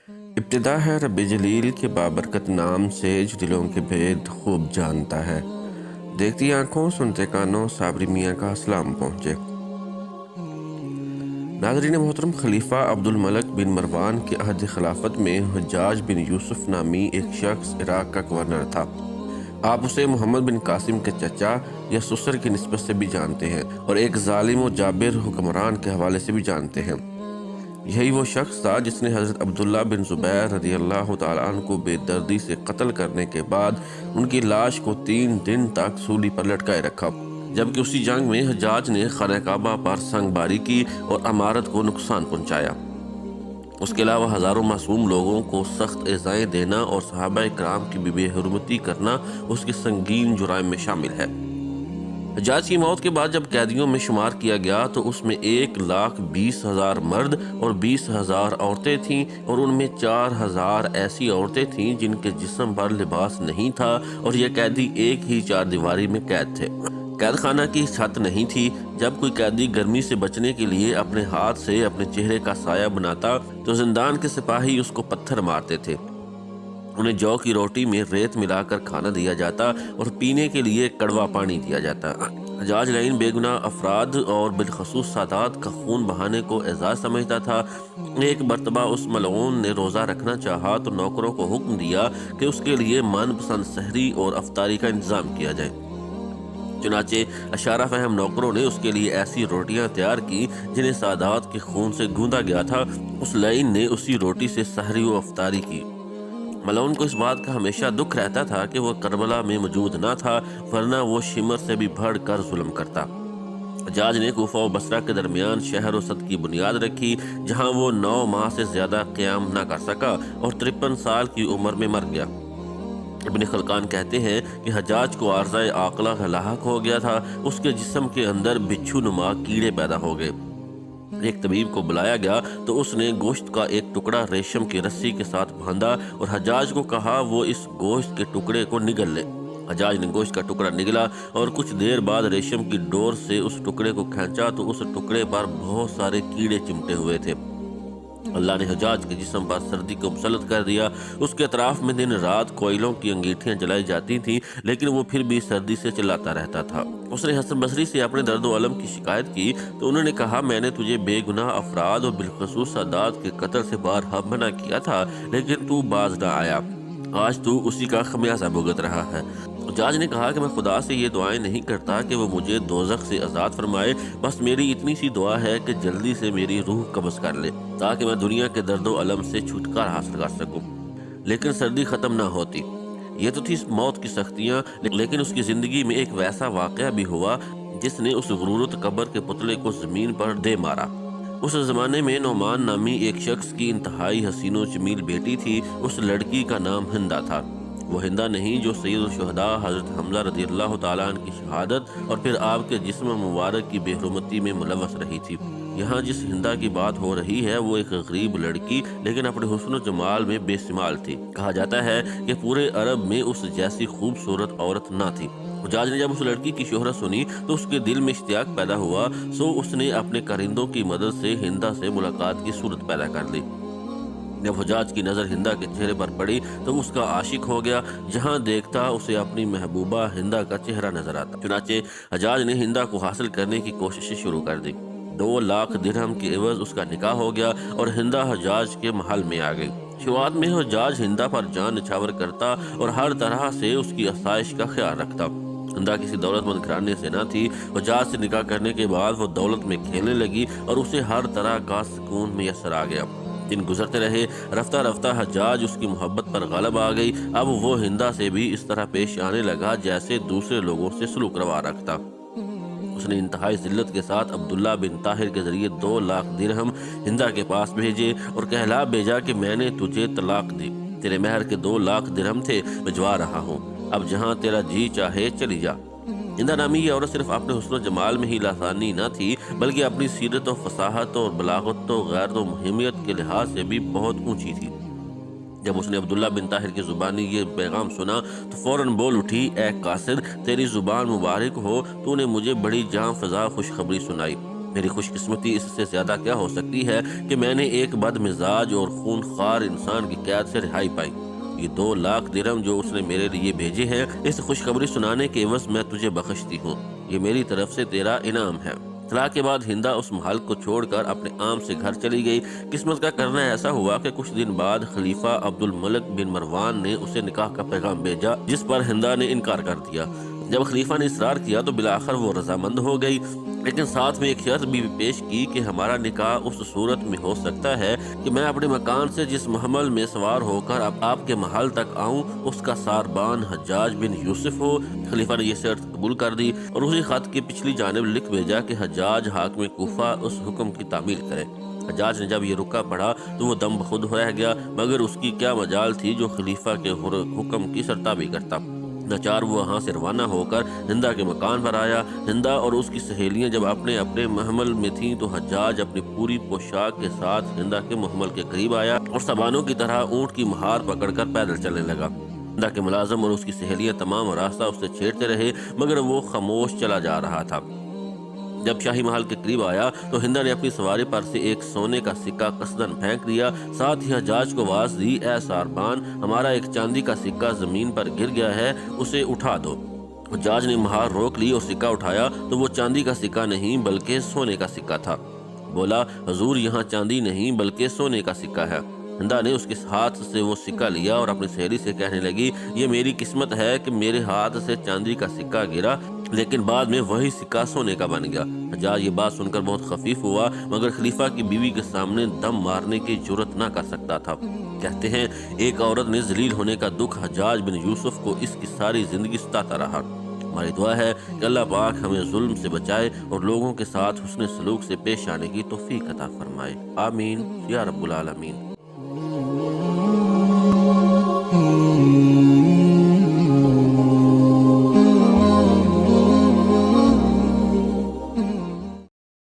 ابتدا ہے رب جلیل کے بابرکت نام سے جو دلوں کے بھید خوب جانتا ہے۔ دیکھتی آنکھوں سنتے کانوں صابری میاں کا اسلام پہنچے۔ ناظرین محترم، خلیفہ عبد الملک بن مروان کے عہد خلافت میں حجاج بن یوسف نامی ایک شخص عراق کا گورنر تھا۔ آپ اسے محمد بن قاسم کے چچا یا سسر کی نسبت سے بھی جانتے ہیں اور ایک ظالم و جابر حکمران کے حوالے سے بھی جانتے ہیں۔ یہی وہ شخص تھا جس نے حضرت عبداللہ بن زبیر رضی اللہ تعالیٰ عنہ کو بے دردی سے قتل کرنے کے بعد ان کی لاش کو 3 دن تک سولی پر لٹکائے رکھا، جبکہ اسی جنگ میں حجاج نے خانہ کعبہ پر سنگ باری کی اور عمارت کو نقصان پہنچایا۔ اس کے علاوہ ہزاروں معصوم لوگوں کو سخت ایذائیں دینا اور صحابہ کرام کی بے حرمتی کرنا اس کے سنگین جرائم میں شامل ہے۔ حجاج کی موت کے بعد جب قیدیوں میں شمار کیا گیا تو اس میں 1,20,000 مرد اور 20,000 عورتیں تھیں، اور ان میں 4,000 ایسی عورتیں تھیں جن کے جسم پر لباس نہیں تھا، اور یہ قیدی ایک ہی چار دیواری میں قید تھے۔ قید خانہ کی چھت نہیں تھی۔ جب کوئی قیدی گرمی سے بچنے کے لیے اپنے ہاتھ سے اپنے چہرے کا سایہ بناتا تو زندان کے سپاہی اس کو پتھر مارتے تھے۔ انہیں جو کی روٹی میں ریت ملا کر کھانا دیا جاتا اور پینے کے لیے کڑوا پانی دیا جاتا۔ حجاج لعین بے گناہ افراد اور بالخصوص سادات کا خون بہانے کو اعزاز سمجھتا تھا۔ ایک مرتبہ اس ملعون نے روزہ رکھنا چاہا تو نوکروں کو حکم دیا کہ اس کے لیے من پسند سحری اور افطاری کا انتظام کیا جائے۔ چنانچہ اشارہ فہم نوکروں نے اس کے لیے ایسی روٹیاں تیار کی جنہیں سادات کے خون سے گوندا گیا تھا۔ اس لعین نے اسی روٹی سے سحری و افطاری کی۔ ملعون کو اس بات کا ہمیشہ دکھ رہتا تھا کہ وہ کربلا میں موجود نہ تھا، ورنہ وہ شمر سے بھی بڑھ کر ظلم کرتا۔ حجاج نے کوفہ و بصرہ کے درمیان شہر و صد کی بنیاد رکھی، جہاں وہ 9 ماہ سے زیادہ قیام نہ کر سکا اور 53 سال کی عمر میں مر گیا۔ ابن خلقان کہتے ہیں کہ حجاج کو عارضہ عاقلہ لاحق ہو گیا تھا۔ اس کے جسم کے اندر بچھو نما کیڑے پیدا ہو گئے۔ ایک طبیب کو بلایا گیا تو اس نے گوشت کا ایک ٹکڑا ریشم کی رسی کے ساتھ باندھا اور حجاج کو کہا وہ اس گوشت کے ٹکڑے کو نگل لے۔ حجاج نے گوشت کا ٹکڑا نگلا اور کچھ دیر بعد ریشم کی ڈور سے اس ٹکڑے کو کھینچا تو اس ٹکڑے پر بہت سارے کیڑے چمٹے ہوئے تھے۔ اللہ نے حجاج کے جسم پر سردی کو مسلط کر دیا۔ اس کے اطراف میں دن رات کوئلوں کی انگیٹھیاں جلائی جاتی تھیں، لیکن وہ پھر بھی سردی سے چلاتا رہتا تھا۔ اس نے حسن بصری سے اپنے درد و الم کی شکایت کی تو انہوں نے کہا، میں نے تجھے بے گناہ افراد اور بالخصوص سادات کے قتل سے بارہا منع کیا تھا، لیکن تو باز نہ آیا۔ آج تو اسی کا خمیازہ بھگت رہا ہے۔ حجاج نے کہا کہ میں خدا سے یہ دعائیں نہیں کرتا کہ وہ مجھے دوزخ سے آزاد فرمائے، بس میری اتنی سی دعا ہے کہ جلدی سے میری روح قبض کر لے تاکہ میں دنیا کے درد و الم سے چھٹکارا حاصل کر سکوں۔ لیکن سردی ختم نہ ہوتی۔ یہ تو تھی موت کی سختیاں، لیکن اس کی زندگی میں ایک ویسا واقعہ بھی ہوا جس نے اس غرور و تکبر کے پتلے کو زمین پر دے مارا۔ اس زمانے میں نعمان نامی ایک شخص کی انتہائی حسین و جمیل بیٹی تھی۔ اس لڑکی کا نام ہندہ تھا۔ وہ ہندہ نہیں جو سید الشہداء حضرت حمزہ رضی اللہ تعالیٰ عنہ کی شہادت اور پھر آپ کے جسم مبارک کی بے حرمتی میں ملوث رہی تھی۔ یہاں جس ہندہ کی بات ہو رہی ہے وہ ایک غریب لڑکی لیکن اپنے حسن و جمال میں بے شمال تھی۔ کہا جاتا ہے کہ پورے عرب میں اس جیسی خوبصورت عورت نہ تھی۔ حجاج نے جب اس لڑکی کی شہرت سنی تو اس کے دل میں اشتیاق پیدا ہوا، سو اس نے اپنے کرندوں کی مدد سے ہندہ سے ملاقات کی صورت پیدا کر لی۔ جب حجاج کی نظر ہندہ کے چہرے پر پڑی تو اس کا عاشق ہو گیا۔ جہاں دیکھتا اسے اپنی محبوبہ ہندہ کا چہرہ نظر آتا۔ چنانچہ حجاج نے ہندہ کو حاصل کرنے کی کوششیں شروع کر دی۔ 2 لاکھ درہم کے عوض اس کا نکاح ہو گیا اور ہندہ حجاج کے محل میں آ گئی۔ شروعات میں حجاج ہندہ پر جان نچھاور کرتا اور ہر طرح سے اس کی آسائش کا خیال رکھتا۔ ہندہ کسی دولت مند گھرانے سے نہ تھی۔ حجاج سے نکاح کرنے کے بعد وہ دولت میں کھیلنے لگی اور اسے ہر طرح کا سکون میسر آ گیا۔ دن گزرتے رہے، رفتہ رفتہ حجاج اس کی محبت پر غالب آ گئی۔ اب وہ ہندہ سے بھی اس طرح پیش آنے لگا جیسے دوسرے لوگوں سے سلوک روا رکھتا۔ اس نے انتہائی ذلت کے ساتھ عبداللہ بن طاہر کے ذریعے 2 لاکھ درہم ہندہ کے پاس بھیجے اور کہلا بھیجا کہ میں نے تجھے طلاق دی، تیرے مہر کے 2 لاکھ درہم تھے، بھجوا رہا ہوں، اب جہاں تیرا جی چاہے چلی جا۔ ہندہ نامی یہ عورت صرف اپنے حسن و جمال میں ہی لاسانی نہ تھی بلکہ اپنی سیرت و فصاحت اور بلاغت و غیرت و مہمیت کے لحاظ سے بھی بہت اونچی تھی۔ جب اس نے عبداللہ بن طاہر کی زبانی یہ پیغام سنا تو فوراً بول اٹھی، اے قاصد، تیری زبان مبارک ہو، تو نے مجھے بڑی جاں فضا خوشخبری سنائی۔ میری خوش قسمتی اس سے زیادہ کیا ہو سکتی ہے کہ میں نے ایک بد مزاج اور خون خوار انسان کی قید سے رہائی پائی۔ یہ 2 لاکھ درہم جو اس نے میرے لیے بھیجے ہیں، اس خوشخبری سنانے کے عوض میں تجھے بخشتی ہوں۔ یہ میری طرف سے تیرا انعام ہے۔ طلاق کے بعد ہندا اس محل کو چھوڑ کر اپنے عام سے گھر چلی گئی۔ قسمت کا کرنا ایسا ہوا کہ کچھ دن بعد خلیفہ عبد الملک بن مروان نے اسے نکاح کا پیغام بھیجا، جس پر ہندا نے انکار کر دیا۔ جب خلیفہ نے اصرار کیا تو بالآخر وہ رضامند ہو گئی، لیکن ساتھ میں ایک شرط بھی پیش کی کہ ہمارا نکاح اس صورت میں ہو سکتا ہے کہ میں اپنے مکان سے جس محمل میں سوار ہو کر آپ کے محل تک آؤں، اس کا ساربان حجاج بن یوسف ہو۔ خلیفہ نے یہ شرط قبول کر دی اور اسی خط کی پچھلی جانب لکھ بھیجا کہ حجاج حاکم کوفہ اس حکم کی تعمیل کرے۔ حجاج نے جب یہ رکا پڑھا تو وہ دم بخود رہ گیا، مگر اس کی کیا مجال تھی جو خلیفہ کے حکم کی سرتابی کرتا۔ ناچار وہ وہاں سے روانہ ہو کر ہندا کے مکان پر آیا۔ ہندا اور اس کی سہیلیاں جب اپنے اپنے محمل میں تھیں تو حجاج اپنی پوری پوشاک کے ساتھ ہندا کے محمل کے قریب آیا اور سبانوں کی طرح اونٹ کی مہار پکڑ کر پیدل چلنے لگا۔ ہندا کے ملازم اور اس کی سہیلیاں تمام راستہ اس سے چھیڑتے رہے، مگر وہ خاموش چلا جا رہا تھا۔ جب شاہی محل کے قریب آیا تو ہندا نے اپنی سواری پر سے ایک سونے کا سکہ قصدن پھینک دیا، ساتھ ہی حجاج کو آواز دی، اے ساربان، ہمارا ایک چاندی کا سکہ زمین پر گر گیا ہے، اسے اٹھا دو۔ حجاج نے مہار روک لی اور سکہ اٹھایا تو وہ چاندی کا سکہ نہیں بلکہ سونے کا سکہ تھا۔ بولا، حضور، یہاں چاندی نہیں بلکہ سونے کا سکہ ہے۔ ہندا نے اس کے ہاتھ سے وہ سکہ لیا اور اپنی سہیلی سے کہنے لگی، یہ میری قسمت ہے کہ میرے ہاتھ سے چاندی کا سکہ گرا، لیکن بعد میں وہی سکہ سونے کا بن گیا۔ حجاج یہ بات سن کر بہت خفیف ہوا، مگر خلیفہ کی بیوی کے سامنے دم مارنے کی جرت نہ کر سکتا تھا۔ کہتے ہیں ایک عورت نے ذلیل ہونے کا دکھ حجاج بن یوسف کو اس کی ساری زندگی ستاتا رہا۔ ہماری دعا ہے کہ اللہ پاک ہمیں ظلم سے بچائے اور لوگوں کے ساتھ حسن سلوک سے پیش آنے کی توفیق عطا فرمائے۔ آمین یا رب العالمین۔